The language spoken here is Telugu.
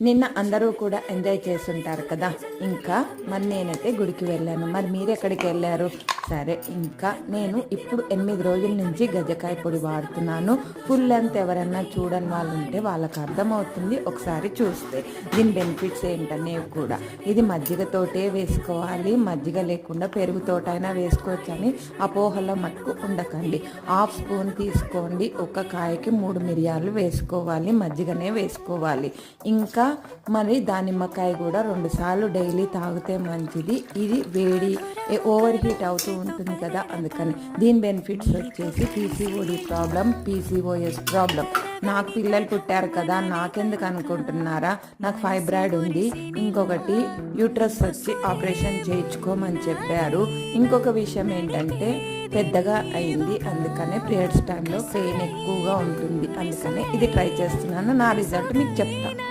నిన్న అందరూ కూడా ఎంజాయ్ చేస్తుంటారు కదా. ఇంకా మరి నేనైతే గుడికి వెళ్ళాను. మరి మీరు ఎక్కడికి వెళ్ళారు? సరే, ఇంకా నేను ఇప్పుడు 8 రోజుల నుంచి గజ్జకాయ పొడి వాడుతున్నాను. ఫుల్ లెంత్ ఎవరన్నా చూడని వాళ్ళు ఉంటే వాళ్ళకి అర్థమవుతుంది ఒకసారి చూస్తే దీని బెనిఫిట్స్ ఏంటనేవి కూడా. ఇది మజ్జిగతోటే వేసుకోవాలి, మజ్జిగ లేకుండా పెరుగుతోటైనా వేసుకోవచ్చు అని అపోహలో మట్టుకు ఉండకండి. 1/2 స్పూన్ తీసుకోండి. ఒక కాయకి 3 మిరియాలు వేసుకోవాలి, మజ్జిగనే వేసుకోవాలి. ఇంకా మరి దానిమ్మకాయ కూడా 2 సార్లు డైలీ తాగితే మంచిది. ఇది వేడి ఓవర్ హీట్ అవుతూ ఉంటుంది కదా, అందుకని దీని బెనిఫిట్స్ వచ్చేసి పీసీఓడి ప్రాబ్లం, పీసీఓఎస్ ప్రాబ్లం. నాకు పిల్లలు పుట్టారు కదా, నాకెందుకు అనుకుంటున్నారా, నాకు ఫైబ్రాయిడ్ ఉంది, ఇంకొకటి యూట్రస్ వచ్చి ఆపరేషన్ చేయించుకోమని చెప్పారు. ఇంకొక విషయం ఏంటంటే పెద్దగా అయింది, అందుకనే పీరియడ్స్ టైంలో పెయిన్ ఎక్కువగా ఉంటుంది. అందుకనే ఇది ట్రై చేస్తున్నాను. నా రిజల్ట్ మీకు చెప్తాను.